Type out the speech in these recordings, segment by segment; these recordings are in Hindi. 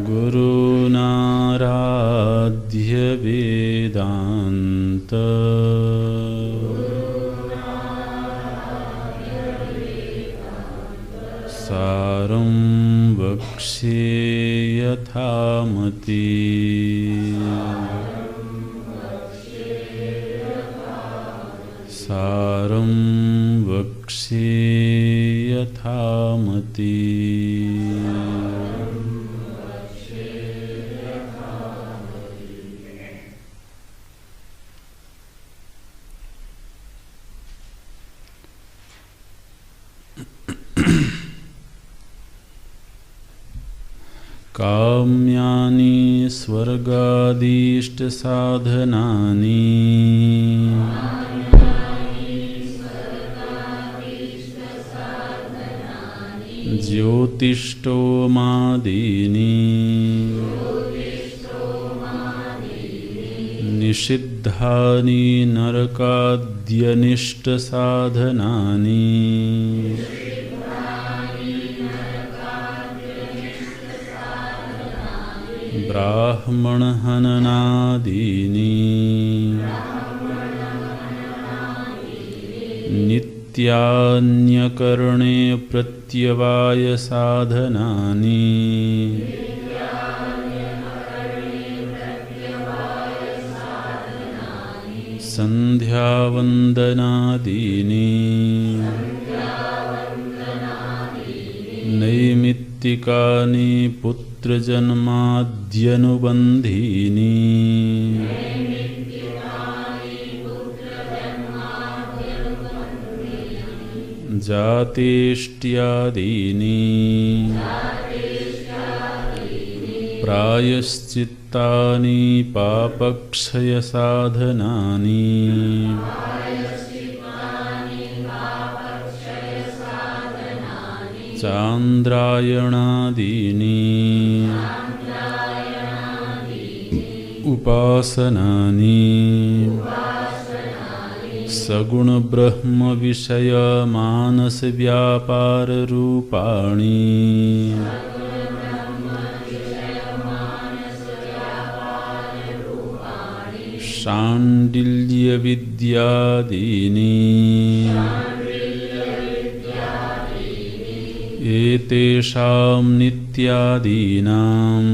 गुरुनाराध्य वेदांत सारं वक्ष्ये यथामति। सारं वक्ष्ये यथामति। काम्यानि स्वर्गादीष्ट साधनानि ज्योतिष्टोमादीनि निषिद्धानि नरकाद्यनिष्ट साधनानि ब्राह्मण हननादीनि नित्यान्यकरणे प्रत्यवाय साधनानि संध्यावन्दनादीनि नैमित्तिकानि पुत्रजन्माद्यनुबन्धीनि जातेष्ट्यादीनि प्रायश्चित्तानि पापक्षयसाधनानि चान्द्रायणादीनि उपासनानि सगुण ब्रह्म विषय मानस व्यापार रूपाणि शाण्डिल्य विद्यादीनि एतेषां नित्यादीनां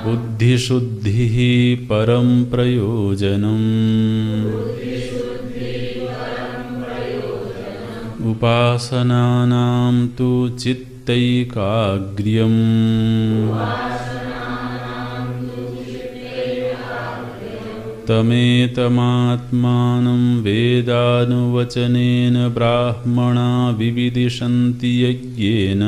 बुद्धिशुद्धिः परं प्रयोजनम् उपासनानां तु चित्तैकाग्र्यम् तमेतमात्मानं वेदानुवचनेन ब्राह्मणा विविदिशन्ति यज्ञेन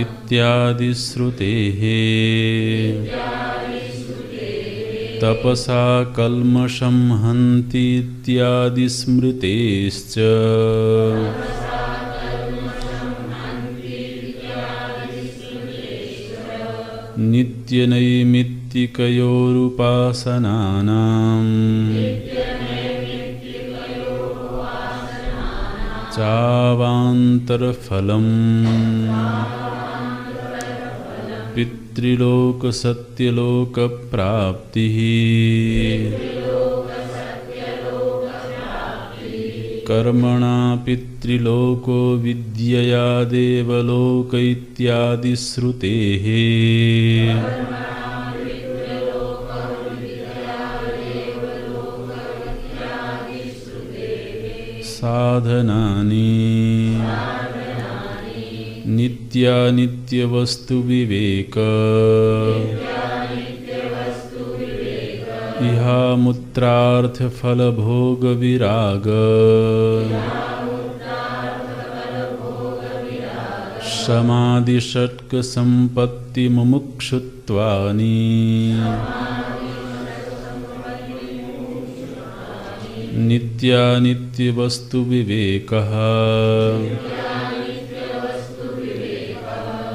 इत्यादि श्रुतेः तपसा कल्मषं हन्ति इत्यादि स्मृतेश्च नित्यनैमित्तिकयोरुपासनानां चावान्तरफलम् पितृलोकसत्यलोकप्राप्तिः कर्मणा पितृलोको विद्यया देवलोक इत्यादि श्रुतेः साधनानि नित्यानित्यवस्तु विवेक इहामुत्रार्थफलभोग विराग समाधिषट्क संपत्ति मुमुक्षुत्वानि नित्यानित्यवस्तु विवेकः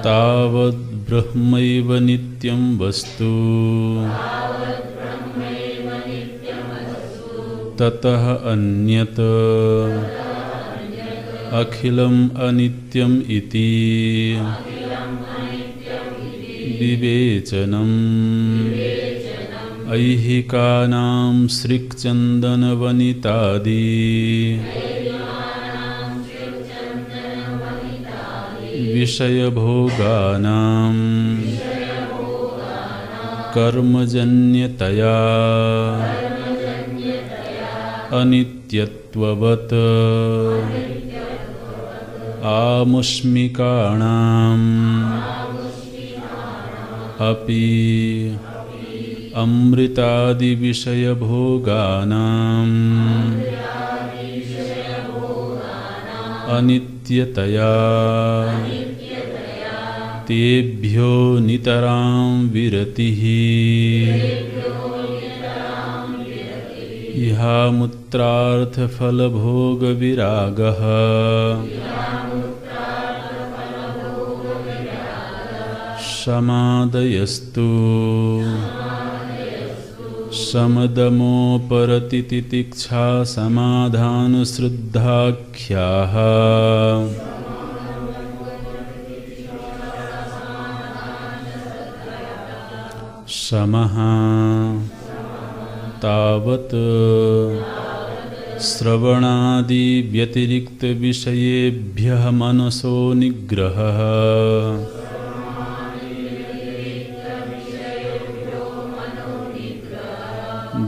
तावद् ब्रह्मैव नित्यं वस्तु ततः अन्यत् अखिलम् अनित्यम् इति विवेचनम् ऐहिकानां सृक्चन्दनवनितादि विषयभोगानां कर्मजन्यतया अनित्यत्ववत् आमुष्मिकाणाम् अपि अमृतादिविषयभोगानाम् अनित्यतया तेभ्यो नितरां विरतिः इहामुत्रार्थफलभोगविरागः शमादयस्तु समदमोपरतितितिक्षा समाधानश्रद्धाख्याः शमः तावत् श्रवणादिव्यतिरिक्तविषयेभ्यः मनसो निग्रहः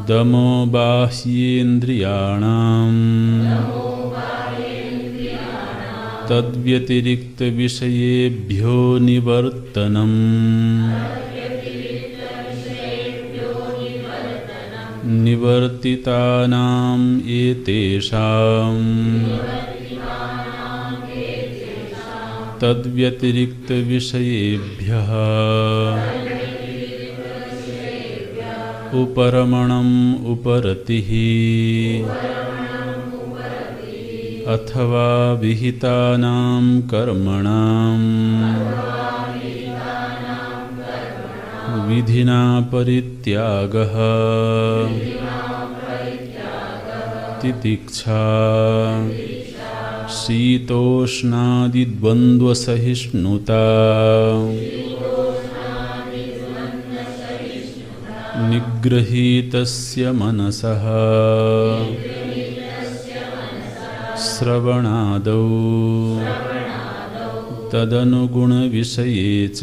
दमो बाह्येन्द्रियाणां तद्व्यतिरिक्तविषयेभ्यो निवर्तनम् निवर्तितानाम् एतेषां तद्व्यतिरिक्तविषयेभ्यः उपरमणम् उपरतिः अथवा विहितानां कर्मणां विधिना परित्यागः तितिक्षा शीतोष्णादिद्वन्द्वसहिष्णुता निगृहीतस्य मनसः श्रवणादौ तदनुगुणविषये च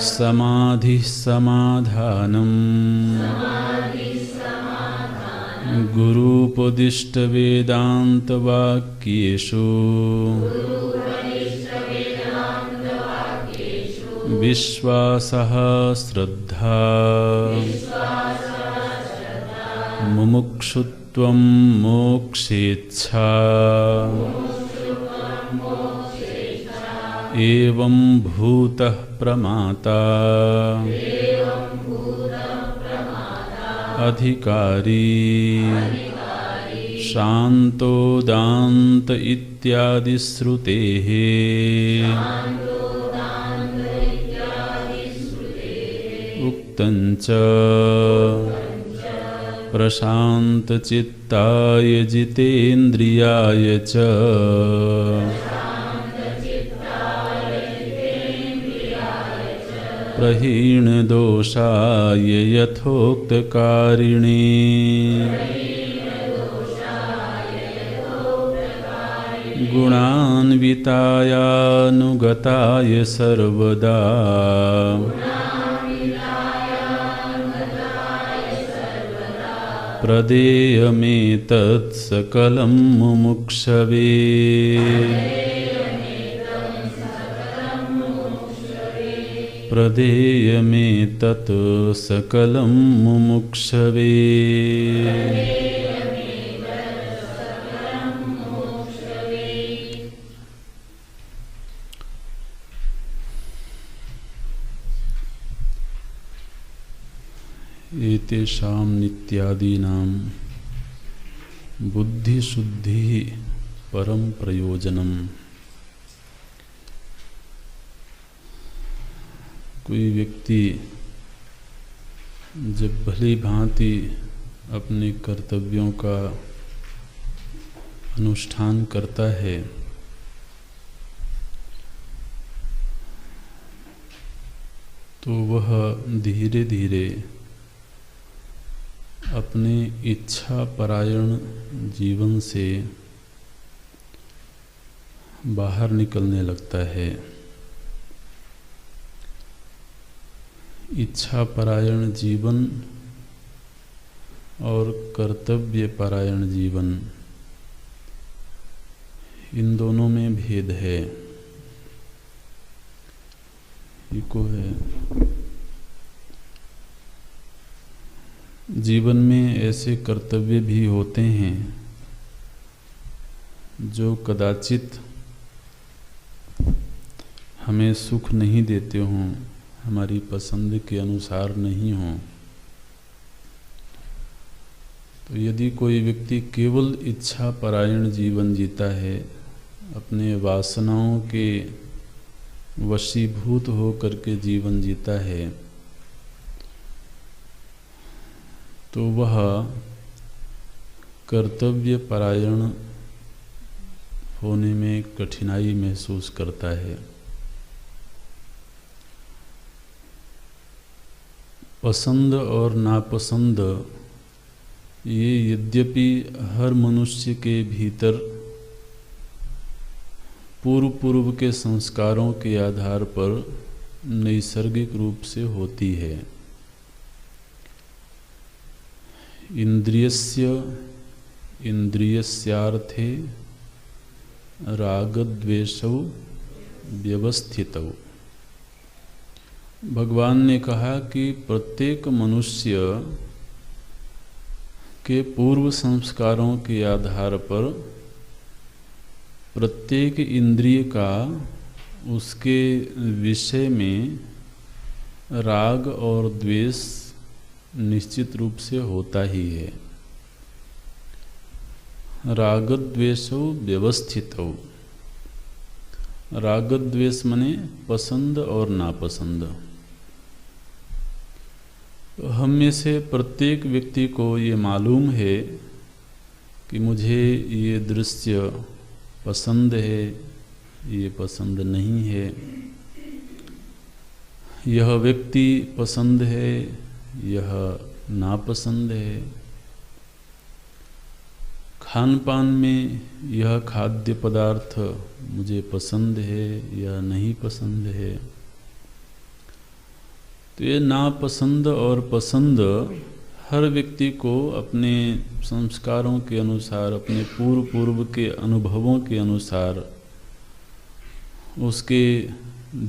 समाधिः समाधानम् गुरूपदिष्टवेदान्तवाक्येषु विश्वासः श्रद्धा मुमुक्षुत्वं मोक्षेच्छा एवं भूतः प्रमाता अधिकारी शान्तोदान्त इत्यादि श्रुतेः उक्तञ्च प्रशान्तचित्ताय जितेन्द्रियाय च प्रहीणदोषाय यथोक्तकारिणे गुणान्वितायानुगताय सर्वदा प्रदेयमेतत् सकलं मुमुक्षवे प्रदेयमेतत् सकलं मुमुक्षवे एतेषां नित्यादीनां बुद्धिशुद्धिः परम प्रयोजनम। कोई व्यक्ति जब भली भांति अपने कर्तव्यों का अनुष्ठान करता है तो वह धीरे धीरे अपने इच्छा परायण जीवन से बाहर निकलने लगता है। इच्छा परायण जीवन और कर्तव्य परायण जीवन, इन दोनों में भेद है। इको है। जीवन में ऐसे कर्तव्य भी होते हैं जो कदाचित हमें सुख नहीं देते हों, हमारी पसंद के अनुसार नहीं हों। तो यदि कोई व्यक्ति केवल इच्छा परायण जीवन जीता है, अपने वासनाओं के वशीभूत हो करके जीवन जीता है, तो वह कर्तव्य परायण होने में कठिनाई महसूस करता है। पसंद और नापसंद ये यद्यपि हर मनुष्य के भीतर पूर्व के संस्कारों के आधार पर नैसर्गिक रूप से होती है। इंद्रियस्यार्थे रागद्वेषौ व्यवस्थितौ। भगवान ने कहा कि प्रत्येक मनुष्य के पूर्व संस्कारों के आधार पर प्रत्येक इंद्रिय का उसके विषय में राग और द्वेष निश्चित रूप से होता ही है। रागद्वेषौ व्यवस्थितौ। रागद्वेष मने पसंद और नापसंद। तो हम में से प्रत्येक व्यक्ति को ये मालूम है कि मुझे ये दृश्य पसंद है, ये पसंद नहीं है, यह व्यक्ति पसंद है, यह नापसंद है। खान पान में यह खाद्य पदार्थ मुझे पसंद है या नहीं पसंद है। तो ये नापसंद और पसंद हर व्यक्ति को अपने संस्कारों के अनुसार, अपने पूर्व के अनुभवों के अनुसार, उसके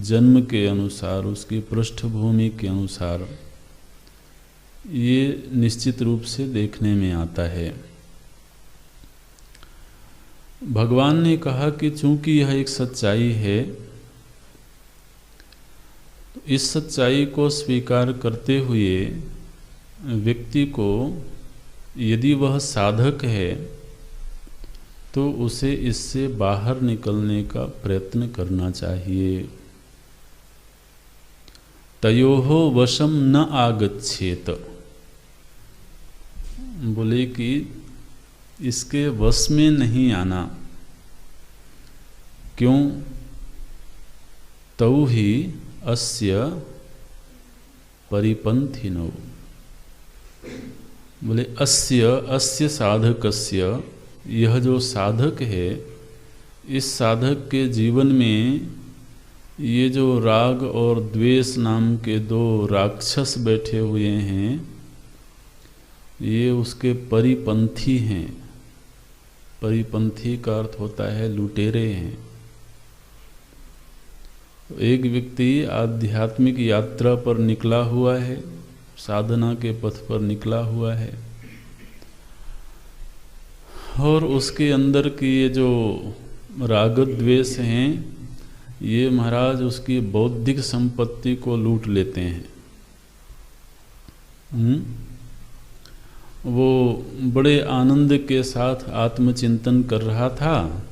जन्म के अनुसार, उसकी पृष्ठभूमि के अनुसार ये निश्चित रूप से देखने में आता है। भगवान ने कहा कि चूंकि यह एक सच्चाई है, तो इस सच्चाई को स्वीकार करते हुए व्यक्ति को, यदि वह साधक है, तो उसे इससे बाहर निकलने का प्रयत्न करना चाहिए। तयोः वशम न आगच्छेत। बोले कि इसके वश में नहीं आना। क्यों? तौ ही अस्य परिपंथिनो। बोले अस्य साधकस्य, यह जो साधक है, इस साधक के जीवन में ये जो राग और द्वेष नाम के दो राक्षस बैठे हुए हैं, ये उसके परिपंथी हैं। परिपंथी का अर्थ होता है लुटेरे हैं। एक व्यक्ति आध्यात्मिक यात्रा पर निकला हुआ है, साधना के पथ पर निकला हुआ है, और उसके अंदर की ये जो राग द्वेष हैं, ये महाराज उसकी बौद्धिक संपत्ति को लूट लेते हैं। वो बड़े आनंद के साथ आत्मचिंतन कर रहा था,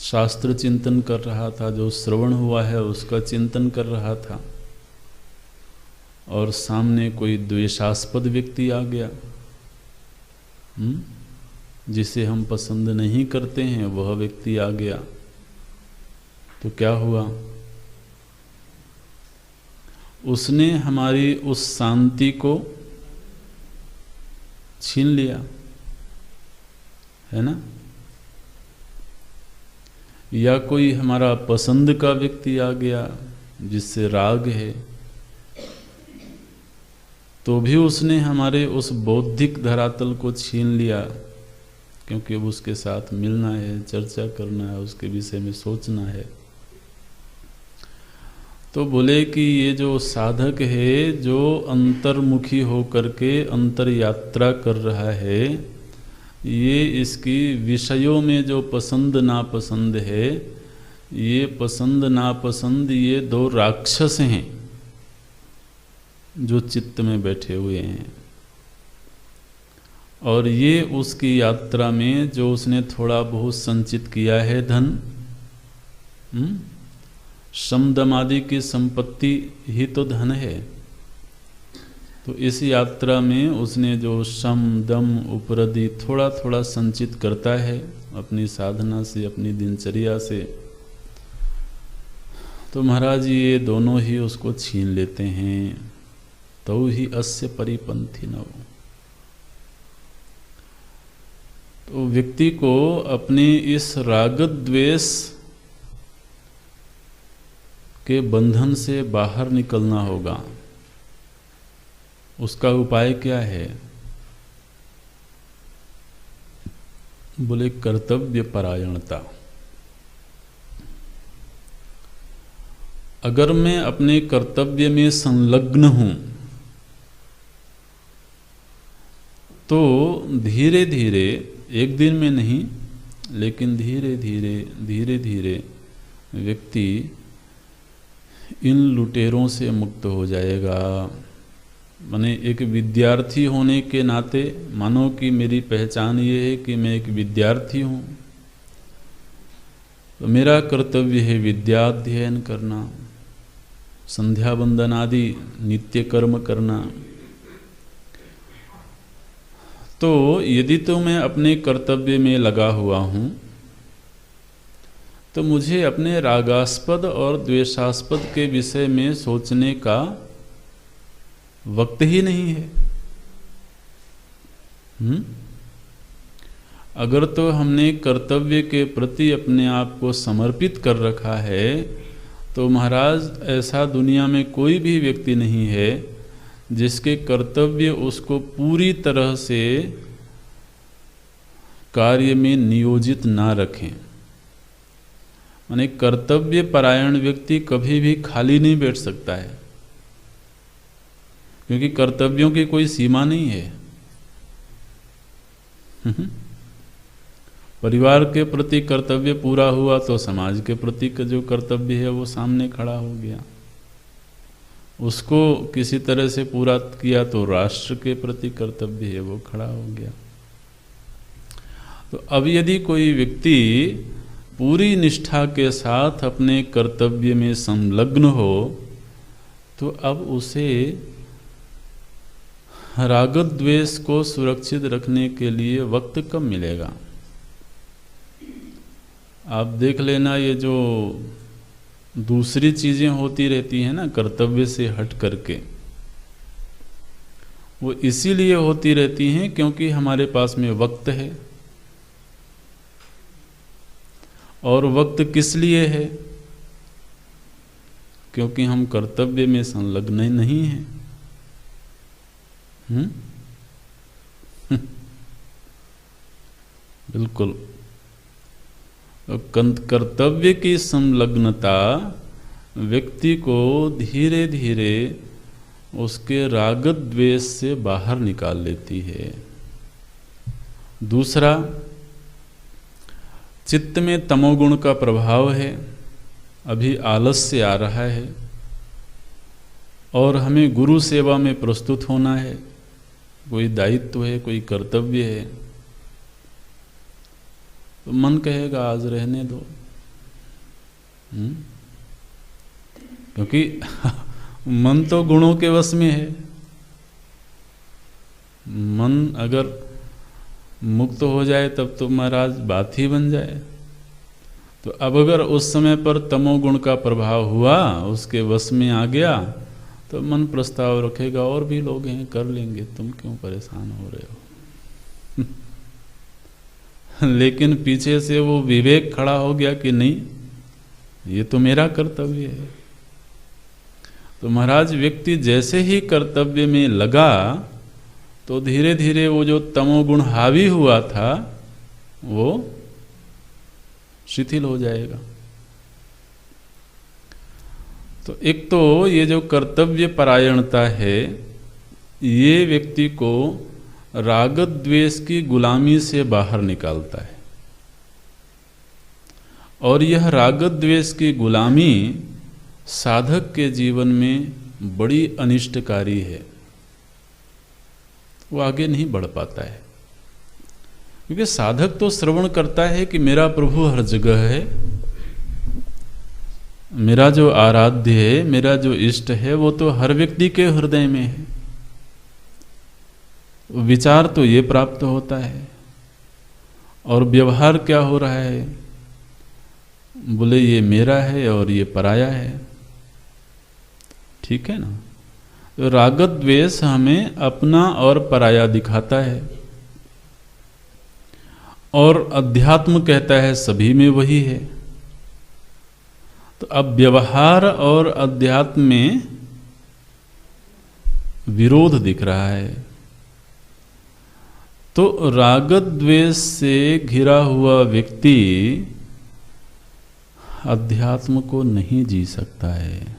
शास्त्र चिंतन कर रहा था, जो श्रवण हुआ है उसका चिंतन कर रहा था, और सामने कोई द्वेषास्पद व्यक्ति आ गया, जिसे हम पसंद नहीं करते हैं, वह व्यक्ति आ गया। तो क्या हुआ? उसने हमारी उस शांति को छीन लिया, है ना। या कोई हमारा पसंद का व्यक्ति आ गया जिससे राग है, तो भी उसने हमारे उस बौद्धिक धरातल को छीन लिया, क्योंकि अब उसके साथ मिलना है, चर्चा करना है, उसके विषय में सोचना है। तो बोले कि ये जो साधक है, जो अंतर्मुखी होकर के अंतर यात्रा कर रहा है, ये इसकी विषयों में जो पसंद नापसंद है, ये पसंद नापसंद ये दो राक्षस हैं जो चित्त में बैठे हुए हैं। और ये उसकी यात्रा में जो उसने थोड़ा बहुत संचित किया है धन, शम दम आदि की संपत्ति ही तो धन है। तो इस यात्रा में उसने जो शम दम उपरधि थोड़ा थोड़ा संचित करता है अपनी साधना से, अपनी दिनचर्या से, तो महाराज ये दोनों ही उसको छीन लेते हैं। तो ही अस्य परिपंथी न हो। तो व्यक्ति को अपने इस राग द्वेष के बंधन से बाहर निकलना होगा। उसका उपाय क्या है? बोले कर्तव्य परायणता। अगर मैं अपने कर्तव्य में संलग्न हूं तो धीरे धीरे, एक दिन में नहीं, लेकिन धीरे धीरे व्यक्ति इन लुटेरों से मुक्त हो जाएगा। माने एक विद्यार्थी होने के नाते, मानो कि मेरी पहचान ये है कि मैं एक विद्यार्थी हूँ, तो मेरा कर्तव्य है विद्याध्ययन करना, संध्या वंदन आदि नित्य कर्म करना। तो यदि तो मैं अपने कर्तव्य में लगा हुआ हूँ, तो मुझे अपने रागास्पद और द्वेषास्पद के विषय में सोचने का वक्त ही नहीं है। अगर तो हमने कर्तव्य के प्रति अपने आप को समर्पित कर रखा है, तो महाराज ऐसा दुनिया में कोई भी व्यक्ति नहीं है जिसके कर्तव्य उसको पूरी तरह से कार्य में नियोजित ना रखें। माने कर्तव्य परायण व्यक्ति कभी भी खाली नहीं बैठ सकता है, क्योंकि कर्तव्यों की कोई सीमा नहीं है। परिवार के प्रति कर्तव्य पूरा हुआ तो समाज के प्रति का जो कर्तव्य है वो सामने खड़ा हो गया। उसको किसी तरह से पूरा किया तो राष्ट्र के प्रति कर्तव्य है वो खड़ा हो गया। तो अब यदि कोई व्यक्ति पूरी निष्ठा के साथ अपने कर्तव्य में संलग्न हो, तो अब उसे राग द्वेष को सुरक्षित रखने के लिए वक्त कब मिलेगा? आप देख लेना, ये जो दूसरी चीजें होती रहती हैं ना कर्तव्य से हट करके, वो इसीलिए होती रहती हैं क्योंकि हमारे पास में वक्त है। और वक्त किस लिए है? क्योंकि हम कर्तव्य में संलग्न नहीं हैं। बिल्कुल। कर्तव्य की संलग्नता व्यक्ति को धीरे धीरे उसके राग द्वेष से बाहर निकाल लेती है। दूसरा, चित्त में तमोगुण का प्रभाव है, अभी आलस्य आ रहा है और हमें गुरु सेवा में प्रस्तुत होना है, कोई दायित्व है, कोई कर्तव्य है, तो मन कहेगा आज रहने दो। क्योंकि मन तो गुणों के वश में है। मन अगर मुक्त हो जाए तब तो महाराज बात ही बन जाए। तो अब अगर उस समय पर तमोगुण का प्रभाव हुआ, उसके वश में आ गया, तो तो मन प्रस्ताव रखेगा और भी लोग हैं, कर लेंगे, तुम क्यों परेशान हो रहे हो। लेकिन पीछे से वो विवेक खड़ा हो गया कि नहीं, ये तो मेरा कर्तव्य है। तो महाराज व्यक्ति जैसे ही कर्तव्य में लगा तो धीरे धीरे वो जो तमोगुण हावी हुआ था वो शिथिल हो जाएगा। तो एक तो ये जो कर्तव्य परायणता है ये व्यक्ति को राग द्वेष की गुलामी से बाहर निकालता है, और यह राग द्वेष की गुलामी साधक के जीवन में बड़ी अनिष्टकारी है। वो आगे नहीं बढ़ पाता है, क्योंकि साधक तो श्रवण करता है कि मेरा प्रभु हर जगह है, मेरा जो आराध्य है, मेरा जो इष्ट है वो तो हर व्यक्ति के हृदय में है। विचार तो ये प्राप्त होता है, और व्यवहार क्या हो रहा है, बोले ये मेरा है और ये पराया है। ठीक है ना। तो राग द्वेष हमें अपना और पराया दिखाता है, और अध्यात्म कहता है सभी में वही है। तो अब व्यवहार और अध्यात्म में विरोध दिख रहा है। तो राग द्वेष से घिरा हुआ व्यक्ति अध्यात्म को नहीं जी सकता है,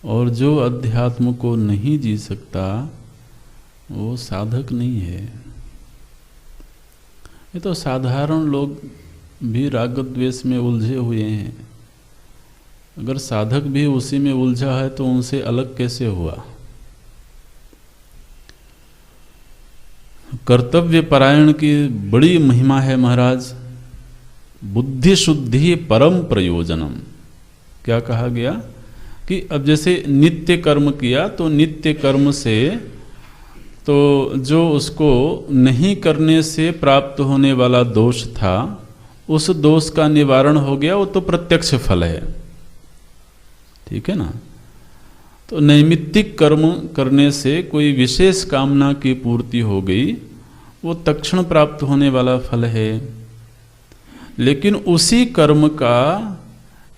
और जो अध्यात्म को नहीं जी सकता वो साधक नहीं है। ये तो साधारण लोग भी राग द्वेष में उलझे हुए हैं। अगर साधक भी उसी में उलझा है तो उनसे अलग कैसे हुआ। कर्तव्य परायण की बड़ी महिमा है महाराज। बुद्धि शुद्धि परम प्रयोजनम। क्या कहा गया कि अब जैसे नित्य कर्म किया तो नित्य कर्म से तो जो उसको नहीं करने से प्राप्त होने वाला दोष था उस दोष का निवारण हो गया, वो तो प्रत्यक्ष फल है। ठीक है ना। तो नैमित्तिक कर्म करने से कोई विशेष कामना की पूर्ति हो गई, वो तत्क्षण प्राप्त होने वाला फल है। लेकिन उसी कर्म का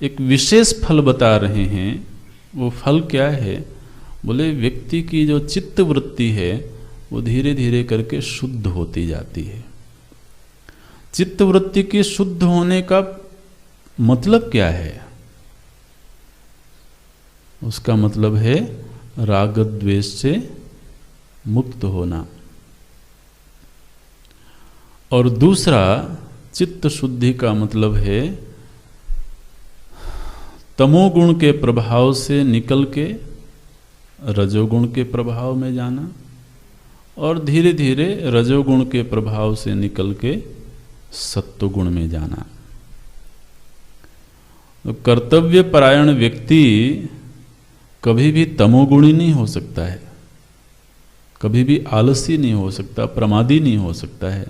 एक विशेष फल बता रहे हैं। वो फल क्या है, बोले व्यक्ति की जो चित्त वृत्ति है वो धीरे धीरे करके शुद्ध होती जाती है। चित्त वृत्ति की शुद्ध होने का मतलब क्या है, उसका मतलब है राग द्वेष से मुक्त होना। और दूसरा चित्त शुद्धि का मतलब है तमोगुण के प्रभाव से निकल के रजोगुण के प्रभाव में जाना, और धीरे धीरे रजोगुण के प्रभाव से निकल के सत्वगुण में जाना। तो कर्तव्य परायण व्यक्ति कभी भी तमोगुणी नहीं हो सकता है, कभी भी आलसी नहीं हो सकता, प्रमादी नहीं हो सकता है।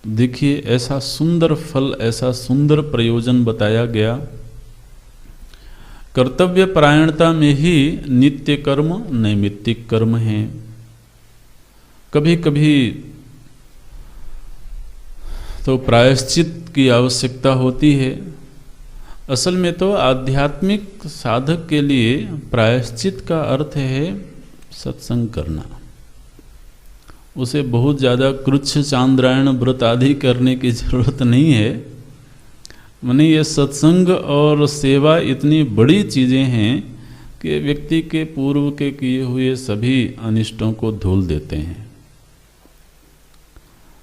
देखिए ऐसा सुंदर फल, ऐसा सुंदर प्रयोजन बताया गया। कर्तव्य परायणता में ही नित्य कर्म नैमित्तिक कर्म है। कभी कभी तो प्रायश्चित की आवश्यकता होती है। असल में तो आध्यात्मिक साधक के लिए प्रायश्चित का अर्थ है सत्संग करना। उसे बहुत ज़्यादा कृच्छ चांद्रायण व्रत आदि करने की जरूरत नहीं है। माने ये सत्संग और सेवा इतनी बड़ी चीज़ें हैं कि व्यक्ति के पूर्व के किए हुए सभी अनिष्टों को धुल देते हैं।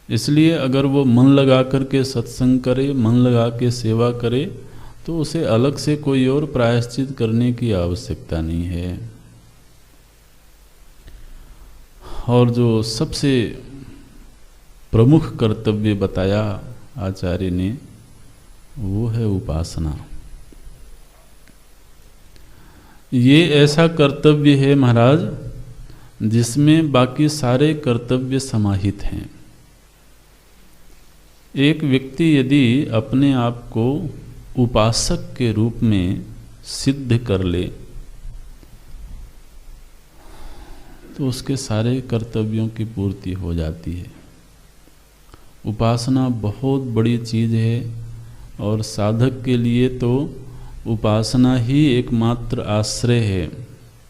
इसलिए अगर वो मन लगा करके सत्संग करे, मन लगा के सेवा करे, तो उसे अलग से कोई और प्रायश्चित करने की आवश्यकता नहीं है। और जो सबसे प्रमुख कर्तव्य बताया आचार्य ने वो है उपासना। ये ऐसा कर्तव्य है महाराज जिसमें बाकी सारे कर्तव्य समाहित हैं। एक व्यक्ति यदि अपने आप को उपासक के रूप में सिद्ध कर ले तो उसके सारे कर्तव्यों की पूर्ति हो जाती है। उपासना बहुत बड़ी चीज़ है और साधक के लिए तो उपासना ही एकमात्र आश्रय है।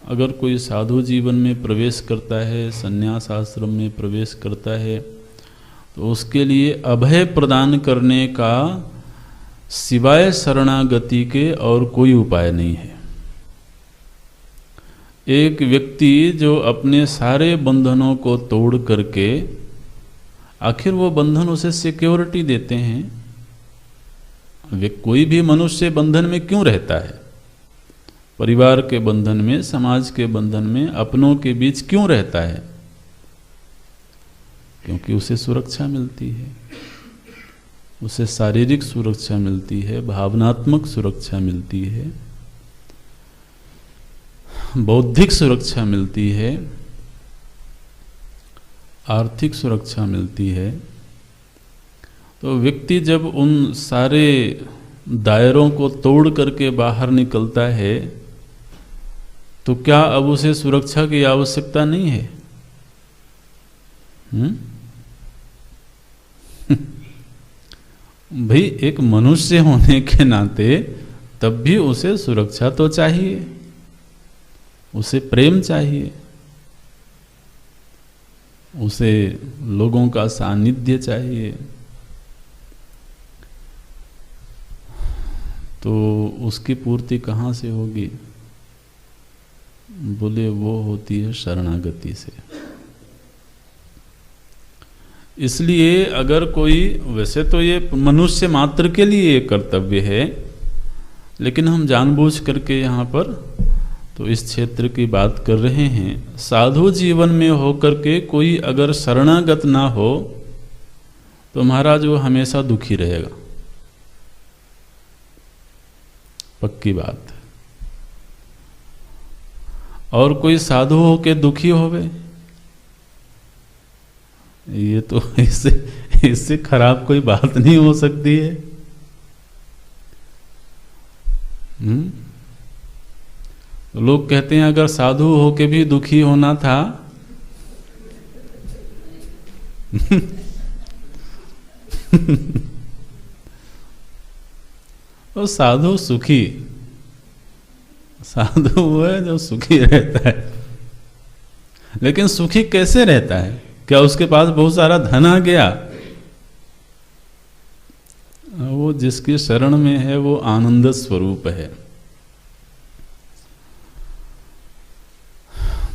अगर कोई साधु जीवन में प्रवेश करता है, संन्यास आश्रम में प्रवेश करता है, तो उसके लिए अभय प्रदान करने का सिवाय शरणागति के और कोई उपाय नहीं है। एक व्यक्ति जो अपने सारे बंधनों को तोड़ करके, आखिर वो बंधन उसे सिक्योरिटी देते हैं। वे कोई भी मनुष्य बंधन में क्यों रहता है? परिवार के बंधन में, समाज के बंधन में, अपनों के बीच क्यों रहता है? क्योंकि उसे सुरक्षा मिलती है, उसे शारीरिक सुरक्षा मिलती है, भावनात्मक सुरक्षा मिलती है, बौद्धिक सुरक्षा मिलती है, आर्थिक सुरक्षा मिलती है। तो व्यक्ति जब उन सारे दायरों को तोड़ करके बाहर निकलता है तो क्या अब उसे सुरक्षा की आवश्यकता नहीं है? भाई एक मनुष्य होने के नाते तब भी उसे सुरक्षा तो चाहिए, उसे प्रेम चाहिए, उसे लोगों का सानिध्य चाहिए। तो उसकी पूर्ति कहाँ से होगी? बोले वो होती है शरणागति से। इसलिए अगर कोई, वैसे तो ये मनुष्य मात्र के लिए ये कर्तव्य है, लेकिन हम जानबूझ करके यहाँ पर तो इस क्षेत्र की बात कर रहे हैं। साधु जीवन में होकर के कोई अगर शरणागत ना हो तो महाराज वो हमेशा दुखी रहेगा, पक्की बात। और कोई साधु हो के दुखी होवे, ये तो इससे खराब कोई बात नहीं हो सकती है। लोग कहते हैं अगर साधु हो के भी दुखी होना था तो साधु सुखी, साधु वो है जो सुखी रहता है। लेकिन सुखी कैसे रहता है? क्या उसके पास बहुत सारा धन आ गया? वो जिसकी शरण में है वो आनंद स्वरूप है।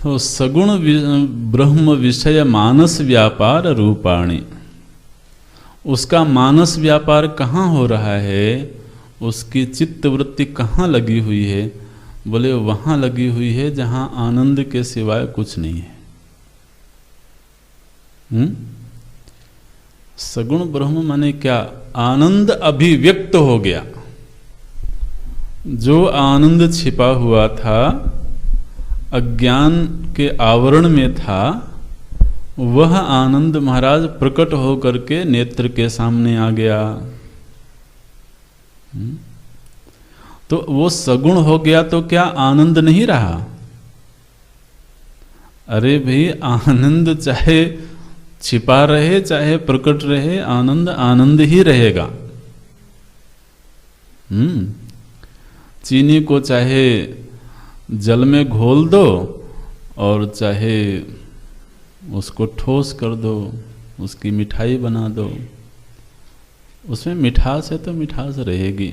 तो सगुण ब्रह्म विषय मानस व्यापार रूपाणी, उसका मानस व्यापार कहाँ हो रहा है? उसकी चित्त वृत्ति कहाँ लगी हुई है? बोले वहाँ लगी हुई है जहाँ आनंद के सिवाय कुछ नहीं है। सगुण ब्रह्म माने क्या? आनंद अभिव्यक्त हो गया। जो आनंद छिपा हुआ था, अज्ञान के आवरण में था, वह आनंद महाराज प्रकट हो करके नेत्र के सामने आ गया। तो वो सगुण हो गया तो क्या आनंद नहीं रहा? अरे भाई, आनंद चाहे छिपा रहे चाहे प्रकट रहे, आनंद आनंद ही रहेगा। चीनी को चाहे जल में घोल दो और चाहे उसको ठोस कर दो, उसकी मिठाई बना दो, उसमें मिठास है तो मिठास रहेगी।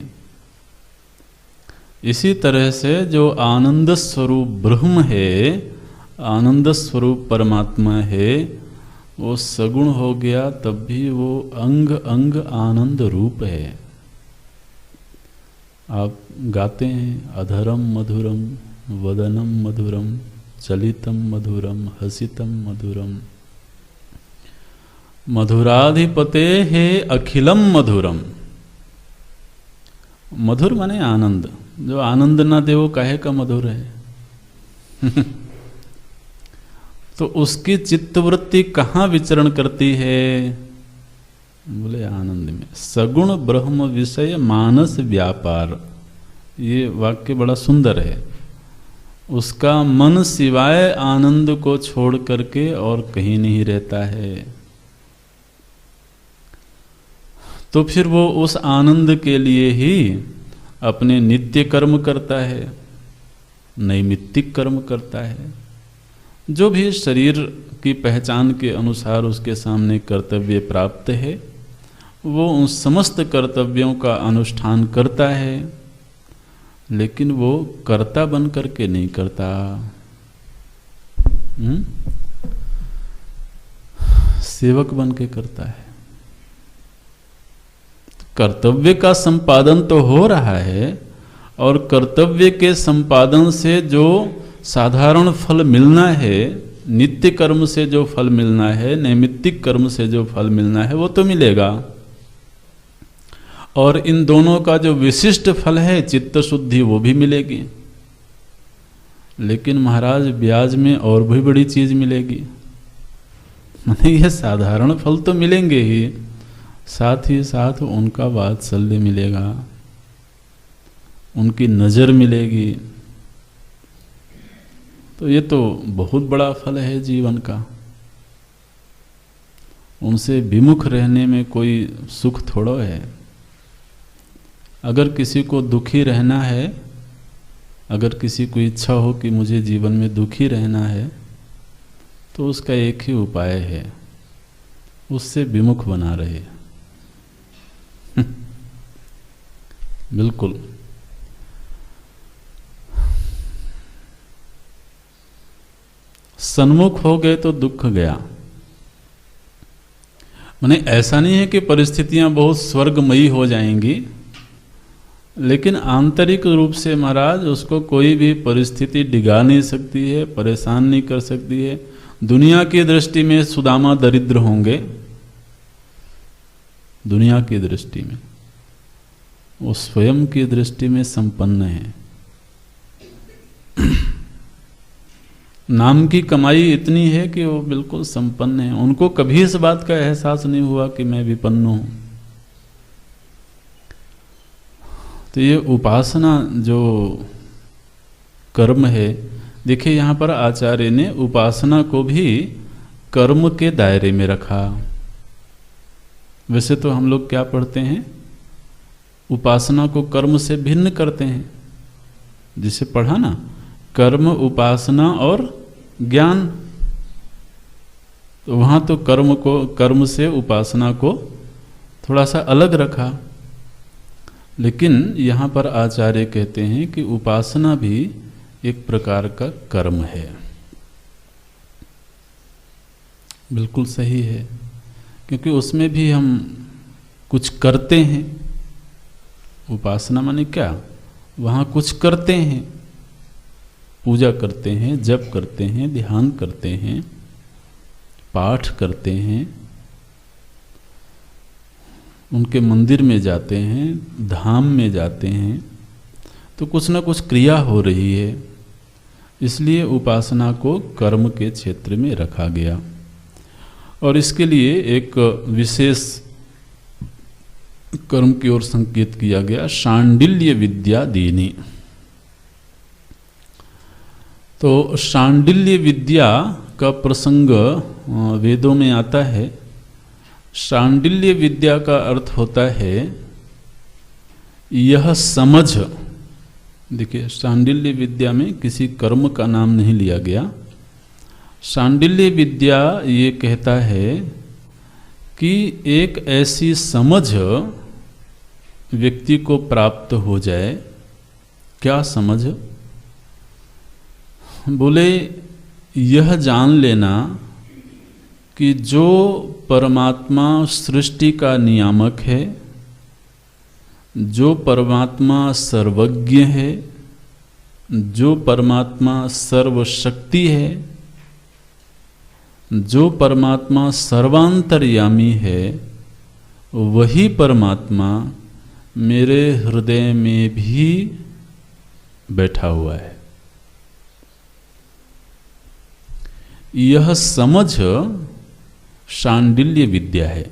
इसी तरह से जो आनंद स्वरूप ब्रह्म है, आनंद स्वरूप परमात्मा है, वो सगुण हो गया तब भी वो अंग अंग आनंद रूप है। आप गाते हैं अधरम मधुरम वदनम मधुरम चलितम मधुरम हसितम मधुरम मधुराधिपते है अखिलम मधुरम। मधुर माने आनंद। जो आनंद ना दे वो काहे का मधुर है? तो उसकी चित्तवृत्ति कहाँ विचरण करती है? बोले आनंद में। सगुण ब्रह्म विषय मानस व्यापार, ये वाक्य बड़ा सुंदर है। उसका मन सिवाय आनंद को छोड़ करके और कहीं नहीं रहता है। तो फिर वो उस आनंद के लिए ही अपने नित्य कर्म करता है, नैमित्तिक कर्म करता है। जो भी शरीर की पहचान के अनुसार उसके सामने कर्तव्य प्राप्त है, वो उन समस्त कर्तव्यों का अनुष्ठान करता है, लेकिन वो कर्ता बन करके नहीं करता। सेवक बन के करता है। कर्तव्य का संपादन तो हो रहा है, और कर्तव्य के संपादन से जो साधारण फल मिलना है, नित्य कर्म से जो फल मिलना है, नैमित्तिक कर्म से जो फल मिलना है, वो तो मिलेगा। और इन दोनों का जो विशिष्ट फल है चित्त शुद्धि, वो भी मिलेगी। लेकिन महाराज ब्याज में और भी बड़ी चीज मिलेगी। माने ये साधारण फल तो मिलेंगे ही, साथ ही साथ उनका वात्सल्य मिलेगा, उनकी नजर मिलेगी। तो ये तो बहुत बड़ा फल है जीवन का। उनसे विमुख रहने में कोई सुख थोड़ा है। अगर किसी को दुखी रहना है, अगर किसी को इच्छा हो कि मुझे जीवन में दुखी रहना है, तो उसका एक ही उपाय है, उससे विमुख बना रहे। बिल्कुल। सन्मुख हो गए तो दुख गया। माने ऐसा नहीं है कि परिस्थितियां बहुत स्वर्गमयी हो जाएंगी, लेकिन आंतरिक रूप से महाराज उसको कोई भी परिस्थिति डिगा नहीं सकती है, परेशान नहीं कर सकती है। दुनिया की दृष्टि में सुदामा दरिद्र होंगे, दुनिया की दृष्टि में, वो स्वयं की दृष्टि में संपन्न है। नाम की कमाई इतनी है कि वो बिल्कुल संपन्न है। उनको कभी इस बात का एहसास नहीं हुआ कि मैं विपन्न हूं। तो ये उपासना जो कर्म है, देखिए यहां पर आचार्य ने उपासना को भी कर्म के दायरे में रखा। वैसे तो हम लोग क्या पढ़ते हैं, उपासना को कर्म से भिन्न करते हैं। जिसे पढ़ा ना, कर्म, उपासना और ज्ञान। तो वहां तो कर्म से उपासना को थोड़ा सा अलग रखा। लेकिन यहां पर आचार्य कहते हैं कि उपासना भी एक प्रकार का कर्म है। बिल्कुल सही है, क्योंकि उसमें भी हम कुछ करते हैं। उपासना माने क्या, वहां कुछ करते हैं, पूजा करते हैं, जप करते हैं, ध्यान करते हैं, पाठ करते हैं, उनके मंदिर में जाते हैं, धाम में जाते हैं, तो कुछ ना कुछ क्रिया हो रही है। इसलिए उपासना को कर्म के क्षेत्र में रखा गया। और इसके लिए एक विशेष कर्म की ओर संकेत किया गया, शांडिल्य विद्या दीनी। तो शांडिल्य विद्या का प्रसंग वेदों में आता है। शांडिल्य विद्या का अर्थ होता है यह समझ। देखिए, शांडिल्य विद्या में किसी कर्म का नाम नहीं लिया गया। शांडिल्य विद्या ये कहता है कि एक ऐसी समझ व्यक्ति को प्राप्त हो जाए। क्या समझ? बोले, यह जान लेना कि जो परमात्मा सृष्टि का नियामक है, जो परमात्मा सर्वज्ञ है, जो परमात्मा सर्वशक्ति है, जो परमात्मा सर्वांतर्यामी है, वही परमात्मा मेरे हृदय में भी बैठा हुआ है। यह समझ शांडिल्य विद्या है।